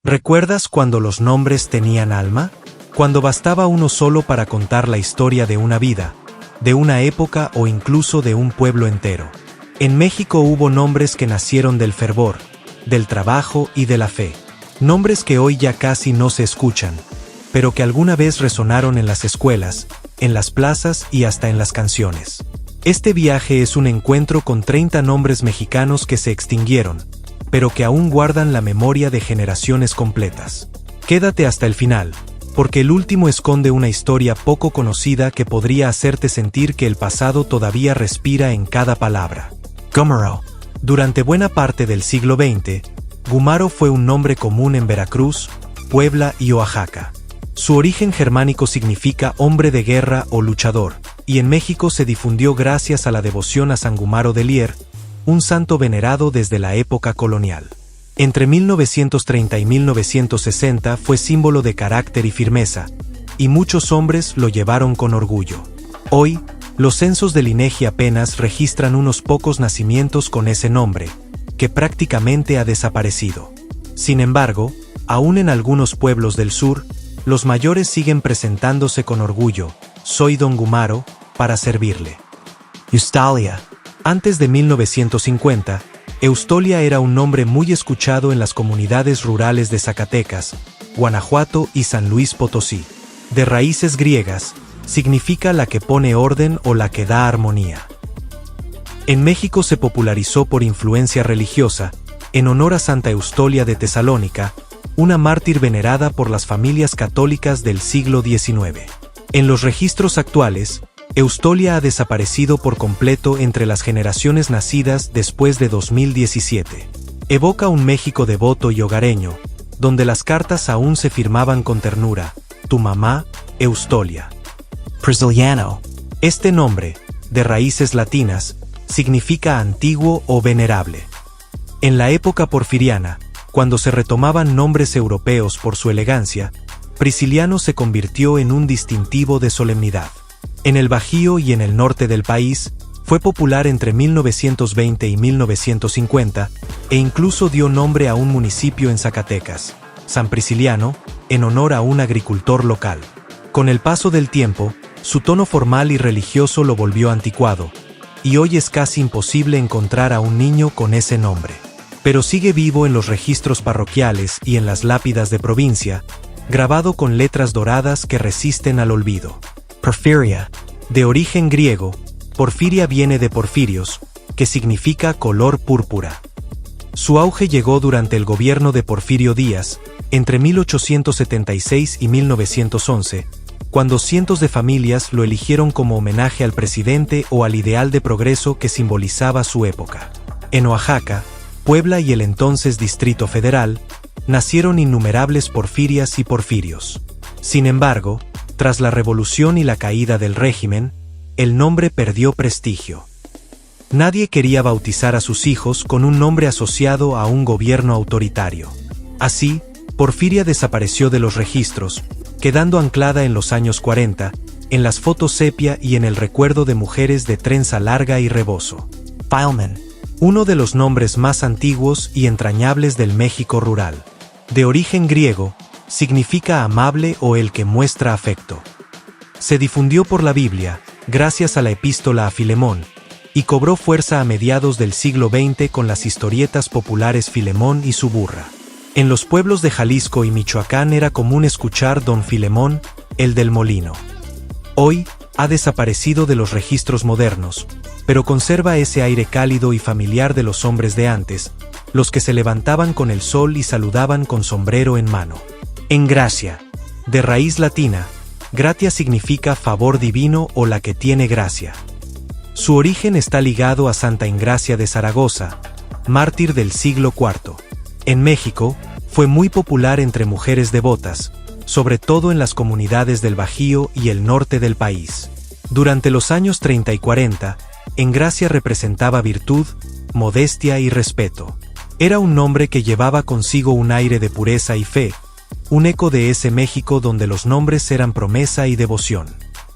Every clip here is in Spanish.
¿Recuerdas cuando los nombres tenían alma? Cuando bastaba uno solo para contar la historia de una vida, de una época o incluso de un pueblo entero. En México hubo nombres que nacieron del fervor, del trabajo y de la fe. Nombres que hoy ya casi no se escuchan, pero que alguna vez resonaron en las escuelas, en las plazas y hasta en las canciones. Este viaje es un encuentro con 30 nombres mexicanos que se extinguieron, pero que aún guardan la memoria de generaciones completas. Quédate hasta el final, porque el último esconde una historia poco conocida que podría hacerte sentir que el pasado todavía respira en cada palabra. Gumaro. Durante buena parte del siglo XX, Gumaro fue un nombre común en Veracruz, Puebla y Oaxaca. Su origen germánico significa hombre de guerra o luchador, y en México se difundió gracias a la devoción a San Gumaro de Lier, un santo venerado desde la época colonial. Entre 1930 y 1960 fue símbolo de carácter y firmeza, y muchos hombres lo llevaron con orgullo. Hoy, los censos del INEGI apenas registran unos pocos nacimientos con ese nombre, que prácticamente ha desaparecido. Sin embargo, aún en algunos pueblos del sur, los mayores siguen presentándose con orgullo: soy Don Gumaro, para servirle. Eustalia. Antes de 1950, Eustolia era un nombre muy escuchado en las comunidades rurales de Zacatecas, Guanajuato y San Luis Potosí. De raíces griegas, significa la que pone orden o la que da armonía. En México se popularizó por influencia religiosa, en honor a Santa Eustolia de Tesalónica, una mártir venerada por las familias católicas del siglo XIX. En los registros actuales, Eustolia ha desaparecido por completo entre las generaciones nacidas después de 2017. Evoca un México devoto y hogareño, donde las cartas aún se firmaban con ternura: tu mamá, Eustolia. Prisciliano. Este nombre, de raíces latinas, significa antiguo o venerable. En la época porfiriana, cuando se retomaban nombres europeos por su elegancia, Prisciliano se convirtió en un distintivo de solemnidad. En el Bajío y en el norte del país, fue popular entre 1920 y 1950, e incluso dio nombre a un municipio en Zacatecas, San Prisciliano, en honor a un agricultor local. Con el paso del tiempo, su tono formal y religioso lo volvió anticuado, y hoy es casi imposible encontrar a un niño con ese nombre. Pero sigue vivo en los registros parroquiales y en las lápidas de provincia, grabado con letras doradas que resisten al olvido. Porfiria. De origen griego, Porfiria viene de Porfirios, que significa color púrpura. Su auge llegó durante el gobierno de Porfirio Díaz, entre 1876 y 1911, cuando cientos de familias lo eligieron como homenaje al presidente o al ideal de progreso que simbolizaba su época. En Oaxaca, Puebla y el entonces Distrito Federal, nacieron innumerables Porfirias y Porfirios. Sin embargo, tras la revolución y la caída del régimen, el nombre perdió prestigio. Nadie quería bautizar a sus hijos con un nombre asociado a un gobierno autoritario. Así, Porfiria desapareció de los registros, quedando anclada en los años 40, en las fotos sepia y en el recuerdo de mujeres de trenza larga y rebozo. Fileman. Uno de los nombres más antiguos y entrañables del México rural. De origen griego, significa amable o el que muestra afecto. Se difundió por la Biblia, gracias a la epístola a Filemón, y cobró fuerza a mediados del siglo XX con las historietas populares Filemón y su burra. En los pueblos de Jalisco y Michoacán era común escuchar Don Filemón, el del molino. Hoy, ha desaparecido de los registros modernos, pero conserva ese aire cálido y familiar de los hombres de antes, los que se levantaban con el sol y saludaban con sombrero en mano. Engracia. De raíz latina, gratia significa favor divino o la que tiene gracia. Su origen está ligado a Santa Engracia de Zaragoza, mártir del siglo IV. En México, fue muy popular entre mujeres devotas, sobre todo en las comunidades del Bajío y el norte del país. Durante los años 30 y 40, Engracia representaba virtud, modestia y respeto. Era un nombre que llevaba consigo un aire de pureza y fe, un eco de ese México donde los nombres eran promesa y devoción.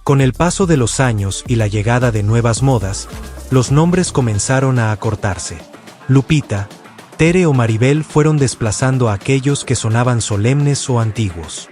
Con el paso de los años y la llegada de nuevas modas, los nombres comenzaron a acortarse. Lupita, Tere o Maribel fueron desplazando a aquellos que sonaban solemnes o antiguos.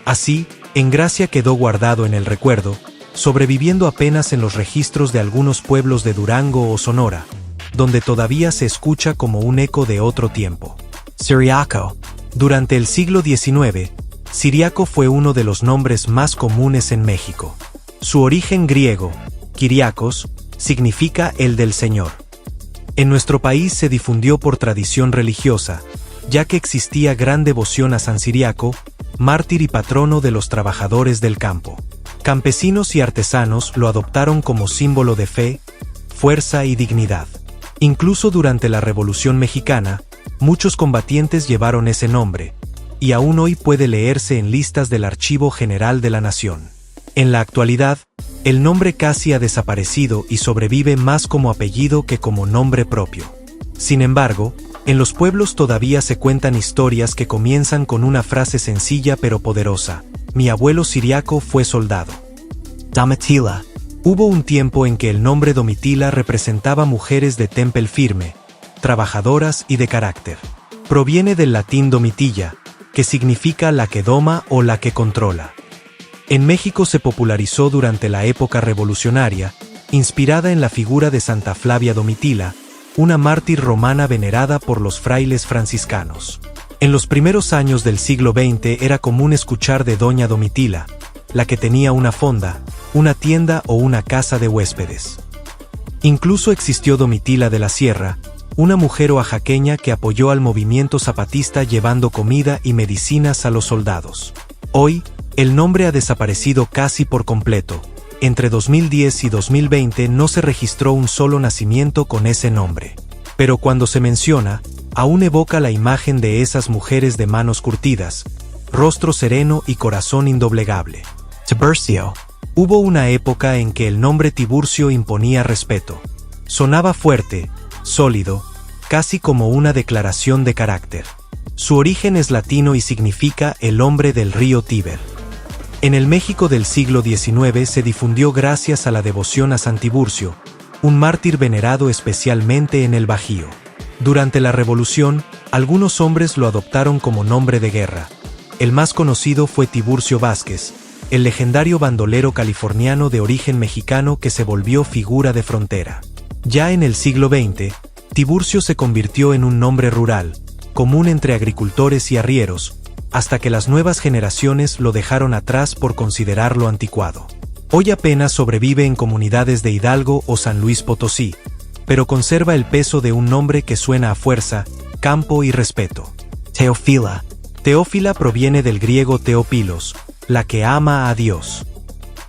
Así, Engracia quedó guardado en el recuerdo, sobreviviendo apenas en los registros de algunos pueblos de Durango o Sonora, donde todavía se escucha como un eco de otro tiempo. Ciriaco. Durante el siglo XIX, Ciriaco fue uno de los nombres más comunes en México. Su origen griego, Kyriakos, significa el del Señor. En nuestro país se difundió por tradición religiosa, ya que existía gran devoción a San Ciriaco, mártir y patrono de los trabajadores del campo. Campesinos y artesanos lo adoptaron como símbolo de fe, fuerza y dignidad. Incluso durante la Revolución Mexicana, muchos combatientes llevaron ese nombre, y aún hoy puede leerse en listas del Archivo General de la Nación. En la actualidad, el nombre casi ha desaparecido y sobrevive más como apellido que como nombre propio. Sin embargo, en los pueblos todavía se cuentan historias que comienzan con una frase sencilla pero poderosa: mi abuelo Ciriaco fue soldado. Domitila. Hubo un tiempo en que el nombre Domitila representaba mujeres de temple firme, trabajadoras y de carácter. Proviene del latín domitilla, que significa la que doma o la que controla. En México se popularizó durante la época revolucionaria, inspirada en la figura de Santa Flavia Domitila, una mártir romana venerada por los frailes franciscanos. En los primeros años del siglo XX era común escuchar de Doña Domitila, la que tenía una fonda, una tienda o una casa de huéspedes. Incluso existió Domitila de la Sierra, una mujer oaxaqueña que apoyó al movimiento zapatista llevando comida y medicinas a los soldados. Hoy, el nombre ha desaparecido casi por completo. Entre 2010 y 2020 no se registró un solo nacimiento con ese nombre. Pero cuando se menciona, aún evoca la imagen de esas mujeres de manos curtidas, rostro sereno y corazón indoblegable. Tiburcio. Hubo una época en que el nombre Tiburcio imponía respeto. Sonaba fuerte, sólido, casi como una declaración de carácter. Su origen es latino y significa el hombre del río Tíber. En el México del siglo XIX se difundió gracias a la devoción a San Tiburcio, un mártir venerado especialmente en el Bajío. Durante la Revolución, algunos hombres lo adoptaron como nombre de guerra. El más conocido fue Tiburcio Vázquez, el legendario bandolero californiano de origen mexicano que se volvió figura de frontera. Ya en el siglo XX, Tiburcio se convirtió en un nombre rural, común entre agricultores y arrieros, hasta que las nuevas generaciones lo dejaron atrás por considerarlo anticuado. Hoy apenas sobrevive en comunidades de Hidalgo o San Luis Potosí, pero conserva el peso de un nombre que suena a fuerza, campo y respeto. Teófila. Teófila proviene del griego teópilos, la que ama a Dios.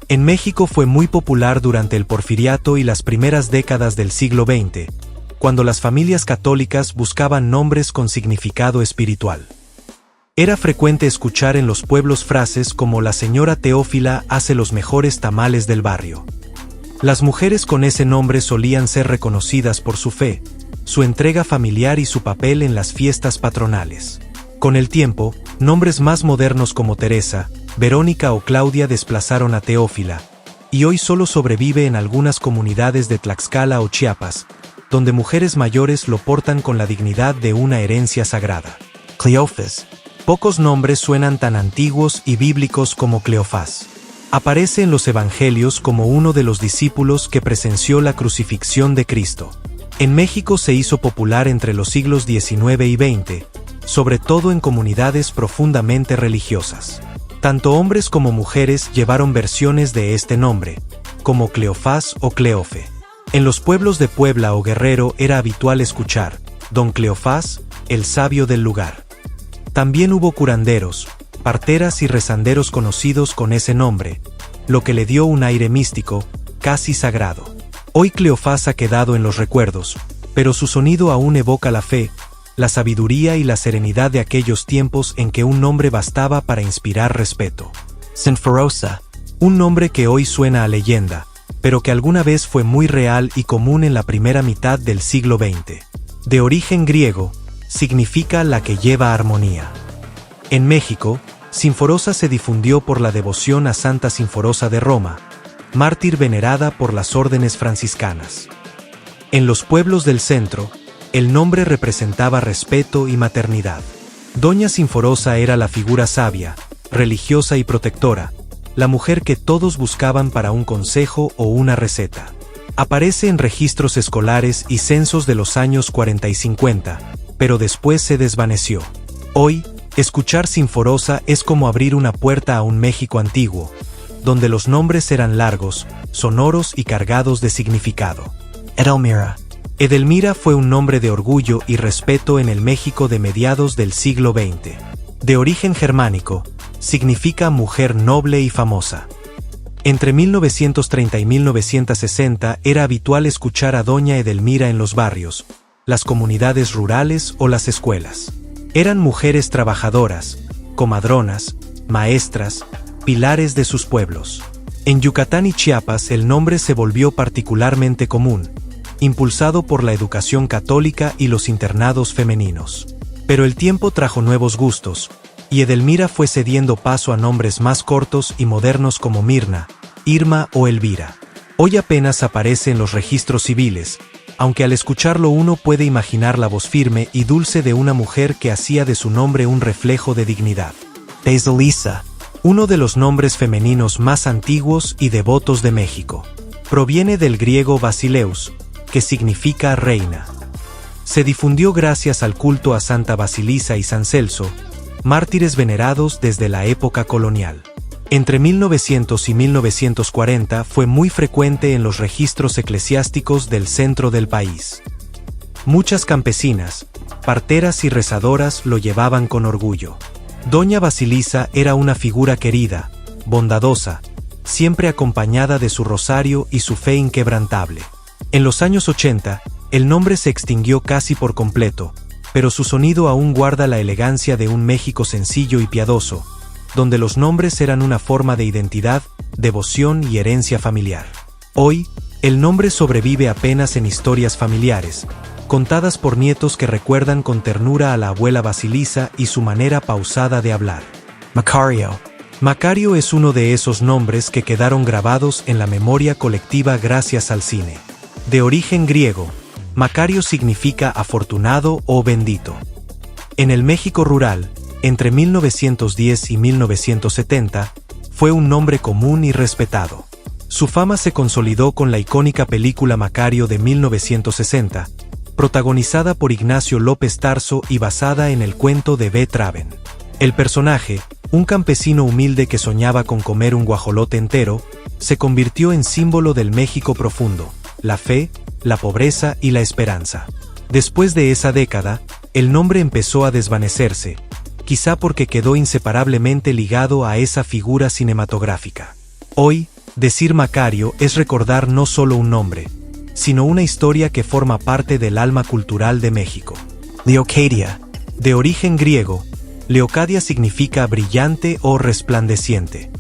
En México fue muy popular durante el Porfiriato y las primeras décadas del siglo XX, cuando las familias católicas buscaban nombres con significado espiritual. Era frecuente escuchar en los pueblos frases como la señora Teófila hace los mejores tamales del barrio. Las mujeres con ese nombre solían ser reconocidas por su fe, su entrega familiar y su papel en las fiestas patronales. Con el tiempo, nombres más modernos como Teresa, Verónica o Claudia desplazaron a Teófila, y hoy solo sobrevive en algunas comunidades de Tlaxcala o Chiapas, donde mujeres mayores lo portan con la dignidad de una herencia sagrada. Cleofas. Pocos nombres suenan tan antiguos y bíblicos como Cleofás. Aparece en los Evangelios como uno de los discípulos que presenció la crucifixión de Cristo. En México se hizo popular entre los siglos XIX y XX, sobre todo en comunidades profundamente religiosas. Tanto hombres como mujeres llevaron versiones de este nombre, como Cleofás o Cleofe. En los pueblos de Puebla o Guerrero era habitual escuchar, Don Cleofás, el sabio del lugar. También hubo curanderos, parteras y rezanderos conocidos con ese nombre, lo que le dio un aire místico, casi sagrado. Hoy Cleofás ha quedado en los recuerdos, pero su sonido aún evoca la fe, la sabiduría y la serenidad de aquellos tiempos en que un nombre bastaba para inspirar respeto. Sinforosa, un nombre que hoy suena a leyenda, pero que alguna vez fue muy real y común en la primera mitad del siglo XX. De origen griego, significa la que lleva armonía. En México, Sinforosa se difundió por la devoción a Santa Sinforosa de Roma, mártir venerada por las órdenes franciscanas. En los pueblos del centro, El nombre representaba respeto y maternidad. Doña Sinforosa era la figura sabia, religiosa y protectora, la mujer que todos buscaban para un consejo o una receta. Aparece en registros escolares y censos de los años 40 y 50, pero después se desvaneció. Hoy, escuchar Sinforosa es como abrir una puerta a un México antiguo, donde los nombres eran largos, sonoros y cargados de significado. Edelmira. Edelmira fue un nombre de orgullo y respeto en el México de mediados del siglo XX. De origen germánico, significa mujer noble y famosa. Entre 1930 y 1960 era habitual escuchar a Doña Edelmira en los barrios, las comunidades rurales o las escuelas. Eran mujeres trabajadoras, comadronas, maestras, pilares de sus pueblos. En Yucatán y Chiapas el nombre se volvió particularmente común, impulsado por la educación católica y los internados femeninos. Pero el tiempo trajo nuevos gustos, y Edelmira fue cediendo paso a nombres más cortos y modernos como Mirna, Irma o Elvira. Hoy apenas aparece en los registros civiles, aunque al escucharlo uno puede imaginar la voz firme y dulce de una mujer que hacía de su nombre un reflejo de dignidad. Basilisa, uno de los nombres femeninos más antiguos y devotos de México. Proviene del griego basileus, que significa reina. Se difundió gracias al culto a Santa Basilisa y San Celso, mártires venerados desde la época colonial. Entre 1900 y 1940 fue muy frecuente en los registros eclesiásticos del centro del país. Muchas campesinas, parteras y rezadoras lo llevaban con orgullo. Doña Basilisa era una figura querida, bondadosa, siempre acompañada de su rosario y su fe inquebrantable. En los años 80, el nombre se extinguió casi por completo, pero su sonido aún guarda la elegancia de un México sencillo y piadoso, donde los nombres eran una forma de identidad, devoción y herencia familiar. Hoy, el nombre sobrevive apenas en historias familiares, contadas por nietos que recuerdan con ternura a la abuela Basilisa y su manera pausada de hablar. Macario. Macario es uno de esos nombres que quedaron grabados en la memoria colectiva gracias al cine. De origen griego, Macario significa afortunado o bendito. En el México rural, entre 1910 y 1970, fue un nombre común y respetado. Su fama se consolidó con la icónica película Macario de 1960, protagonizada por Ignacio López Tarso y basada en el cuento de B. Traven. El personaje, un campesino humilde que soñaba con comer un guajolote entero, se convirtió en símbolo del México profundo, la fe, la pobreza y la esperanza. Después de esa década, el nombre empezó a desvanecerse, quizá porque quedó inseparablemente ligado a esa figura cinematográfica. Hoy, decir Macario es recordar no solo un nombre, sino una historia que forma parte del alma cultural de México. Leocadia. De origen griego, Leocadia significa brillante o resplandeciente.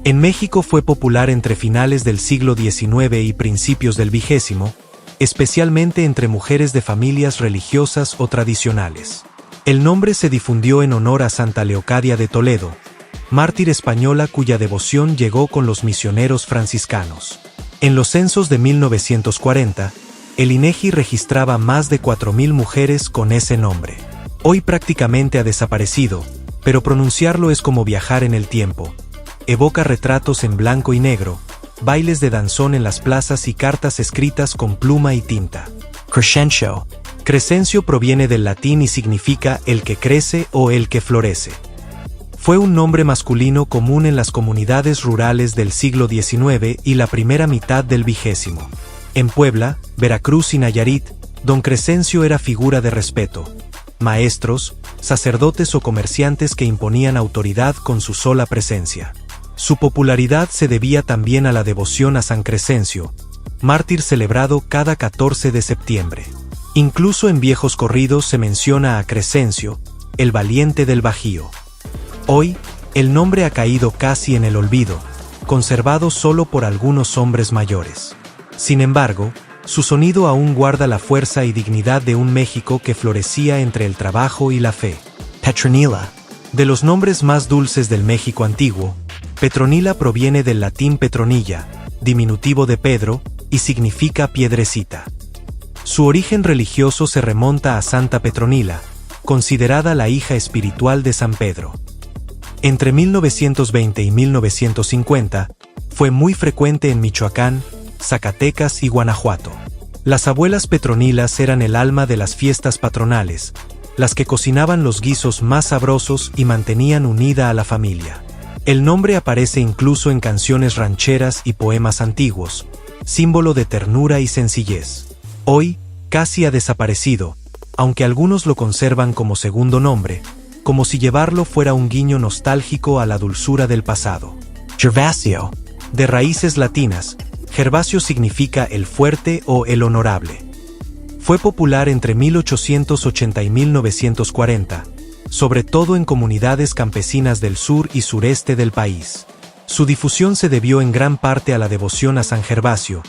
En México fue popular entre finales del siglo XIX y principios del XX, especialmente entre mujeres de familias religiosas o tradicionales. El nombre se difundió en honor a Santa Leocadia de Toledo, mártir española cuya devoción llegó con los misioneros franciscanos. En los censos de 1940, el INEGI registraba más de 4.000 mujeres con ese nombre. Hoy prácticamente ha desaparecido, pero pronunciarlo es como viajar en el tiempo. Evoca retratos en blanco y negro, bailes de danzón en las plazas y cartas escritas con pluma y tinta. Crescencio. Crescencio proviene del latín y significa el que crece o el que florece. Fue un nombre masculino común en las comunidades rurales del siglo XIX y la primera mitad del XX. En Puebla, Veracruz y Nayarit, don Crescencio era figura de respeto. Maestros, sacerdotes o comerciantes que imponían autoridad con su sola presencia. Su popularidad se debía también a la devoción a San Crescencio, mártir celebrado cada 14 de septiembre. Incluso en viejos corridos se menciona a Crescencio, el valiente del Bajío. Hoy, el nombre ha caído casi en el olvido, conservado solo por algunos hombres mayores. Sin embargo, su sonido aún guarda la fuerza y dignidad de un México que florecía entre el trabajo y la fe. Petronila. De los nombres más dulces del México antiguo, Petronila proviene del latín Petronilla, diminutivo de Pedro, y significa piedrecita. Su origen religioso se remonta a Santa Petronila, considerada la hija espiritual de San Pedro. Entre 1920 y 1950, fue muy frecuente en Michoacán, Zacatecas y Guanajuato. Las abuelas Petronilas eran el alma de las fiestas patronales, las que cocinaban los guisos más sabrosos y mantenían unida a la familia. El nombre aparece incluso en canciones rancheras y poemas antiguos, símbolo de ternura y sencillez. Hoy, casi ha desaparecido, aunque algunos lo conservan como segundo nombre, como si llevarlo fuera un guiño nostálgico a la dulzura del pasado. Gervasio. De raíces latinas, Gervasio significa el fuerte o el honorable. Fue popular entre 1880 y 1940, sobre todo en comunidades campesinas del sur y sureste del país. Su difusión se debió en gran parte a la devoción a San Gervasio,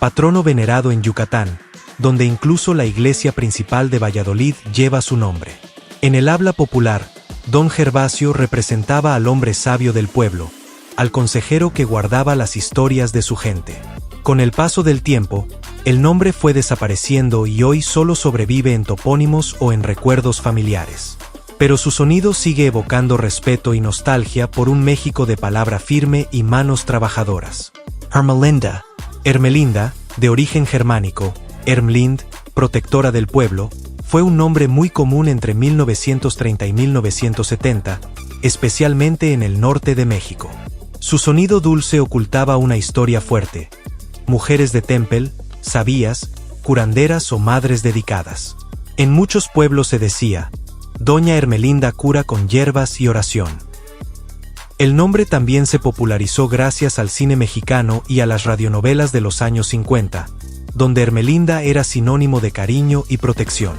patrono venerado en Yucatán, donde incluso la iglesia principal de Valladolid lleva su nombre. En el habla popular, Don Gervasio representaba al hombre sabio del pueblo, al consejero que guardaba las historias de su gente. Con el paso del tiempo, el nombre fue desapareciendo y hoy solo sobrevive en topónimos o en recuerdos familiares. Pero su sonido sigue evocando respeto y nostalgia por un México de palabra firme y manos trabajadoras. Hermelinda. Hermelinda, de origen germánico, Ermlind, protectora del pueblo, fue un nombre muy común entre 1930 y 1970, especialmente en el norte de México. Su sonido dulce ocultaba una historia fuerte. Mujeres de Tempel, sabías, curanderas o madres dedicadas. En muchos pueblos se decía, Doña Hermelinda cura con hierbas y oración. El nombre también se popularizó gracias al cine mexicano y a las radionovelas de los años 50, donde Hermelinda era sinónimo de cariño y protección.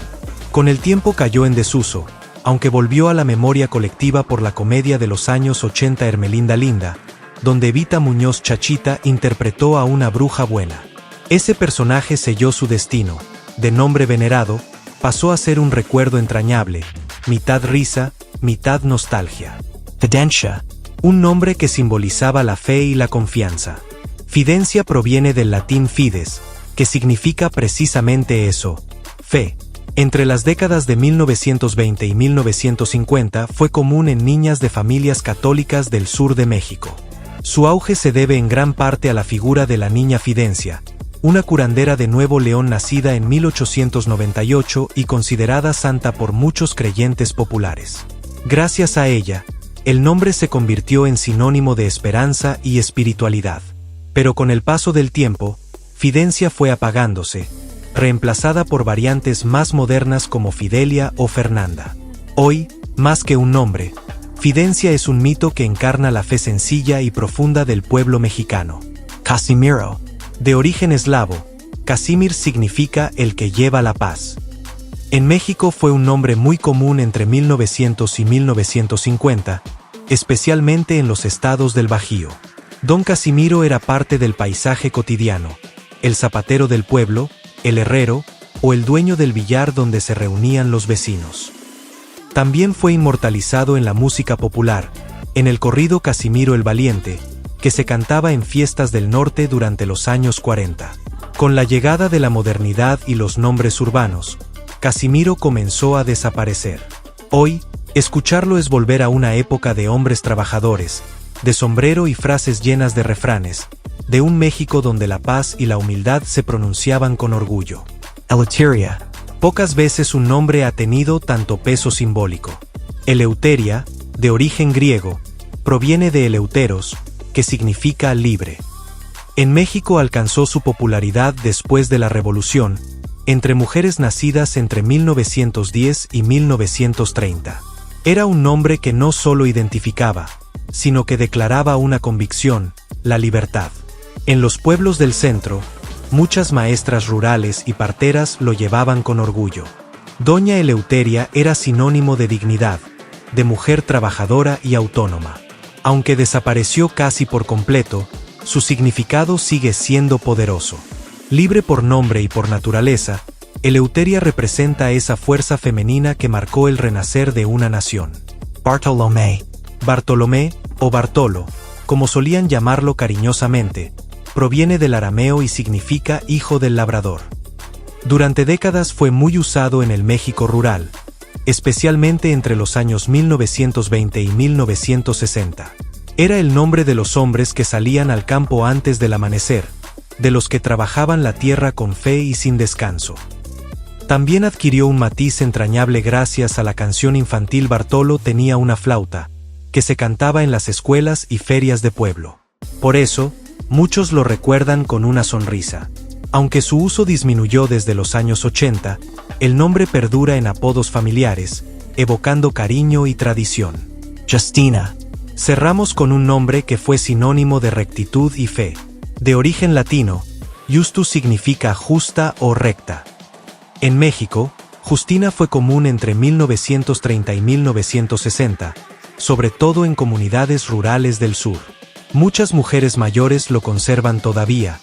Con el tiempo cayó en desuso, aunque volvió a la memoria colectiva por la comedia de los años 80 Hermelinda Linda, donde Evita Muñoz Chachita interpretó a una bruja buena. Ese personaje selló su destino, de nombre venerado, pasó a ser un recuerdo entrañable, mitad risa, mitad nostalgia. Fidencia, un nombre que simbolizaba la fe y la confianza. Fidencia proviene del latín fides, que significa precisamente eso, fe. Entre las décadas de 1920 y 1950 fue común en niñas de familias católicas del sur de México. Su auge se debe en gran parte a la figura de la niña Fidencia, una curandera de Nuevo León nacida en 1898 y considerada santa por muchos creyentes populares. Gracias a ella, el nombre se convirtió en sinónimo de esperanza y espiritualidad. Pero con el paso del tiempo, Fidencia fue apagándose, reemplazada por variantes más modernas como Fidelia o Fernanda. Hoy, más que un nombre, Fidencia es un mito que encarna la fe sencilla y profunda del pueblo mexicano. Casimiro. De origen eslavo, Casimir significa el que lleva la paz. En México fue un nombre muy común entre 1900 y 1950, especialmente en los estados del Bajío. Don Casimiro era parte del paisaje cotidiano, el zapatero del pueblo, el herrero, o el dueño del billar donde se reunían los vecinos. También fue inmortalizado en la música popular, en el corrido Casimiro el Valiente, que se cantaba en fiestas del norte durante los años 40. Con la llegada de la modernidad y los nombres urbanos, Casimiro comenzó a desaparecer. Hoy, escucharlo es volver a una época de hombres trabajadores, de sombrero y frases llenas de refranes, de un México donde la paz y la humildad se pronunciaban con orgullo. Eleuteria. Pocas veces un nombre ha tenido tanto peso simbólico. Eleuteria, de origen griego, proviene de eleuteros, que significa libre. En México alcanzó su popularidad después de la Revolución, entre mujeres nacidas entre 1910 y 1930. Era un nombre que no solo identificaba, sino que declaraba una convicción, la libertad. En los pueblos del centro, muchas maestras rurales y parteras lo llevaban con orgullo. Doña Eleuteria era sinónimo de dignidad, de mujer trabajadora y autónoma. Aunque desapareció casi por completo, su significado sigue siendo poderoso. Libre por nombre y por naturaleza, Eleuteria representa esa fuerza femenina que marcó el renacer de una nación. Bartolomé. Bartolomé, o Bartolo, como solían llamarlo cariñosamente, proviene del arameo y significa hijo del labrador. Durante décadas fue muy usado en el México rural, especialmente entre los años 1920 y 1960. Era el nombre de los hombres que salían al campo antes del amanecer, de los que trabajaban la tierra con fe y sin descanso. También adquirió un matiz entrañable gracias a la canción infantil Bartolo tenía una flauta, que se cantaba en las escuelas y ferias de pueblo. Por eso, muchos lo recuerdan con una sonrisa. Aunque su uso disminuyó desde los años 80, el nombre perdura en apodos familiares, evocando cariño y tradición. Justina. Cerramos con un nombre que fue sinónimo de rectitud y fe. De origen latino, Justus significa justa o recta. En México, Justina fue común entre 1930 y 1960, sobre todo en comunidades rurales del sur. Muchas mujeres mayores lo conservan todavía,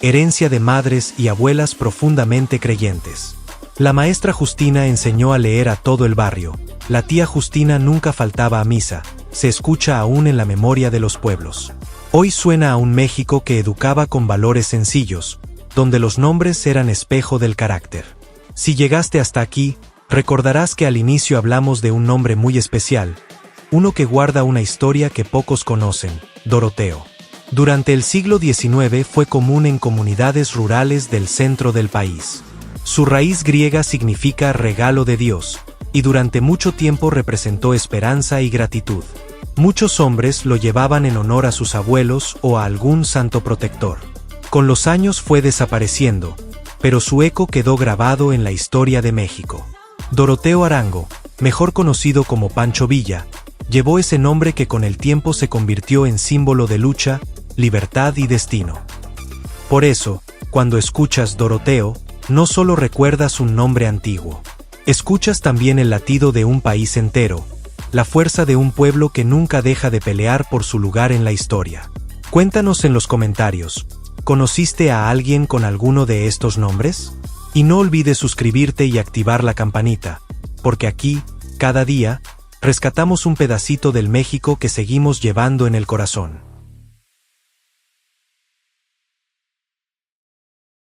herencia de madres y abuelas profundamente creyentes. La maestra Justina enseñó a leer a todo el barrio, la tía Justina nunca faltaba a misa, se escucha aún en la memoria de los pueblos. Hoy suena a un México que educaba con valores sencillos, donde los nombres eran espejo del carácter. Si llegaste hasta aquí, recordarás que al inicio hablamos de un nombre muy especial, uno que guarda una historia que pocos conocen, Doroteo. Durante el siglo XIX fue común en comunidades rurales del centro del país. Su raíz griega significa regalo de Dios, y durante mucho tiempo representó esperanza y gratitud. Muchos hombres lo llevaban en honor a sus abuelos o a algún santo protector. Con los años fue desapareciendo, pero su eco quedó grabado en la historia de México. Doroteo Arango, mejor conocido como Pancho Villa, llevó ese nombre que con el tiempo se convirtió en símbolo de lucha, libertad y destino. Por eso, cuando escuchas Doroteo, no solo recuerdas un nombre antiguo. Escuchas también el latido de un país entero, la fuerza de un pueblo que nunca deja de pelear por su lugar en la historia. Cuéntanos en los comentarios, ¿conociste a alguien con alguno de estos nombres? Y no olvides suscribirte y activar la campanita, porque aquí, cada día, rescatamos un pedacito del México que seguimos llevando en el corazón.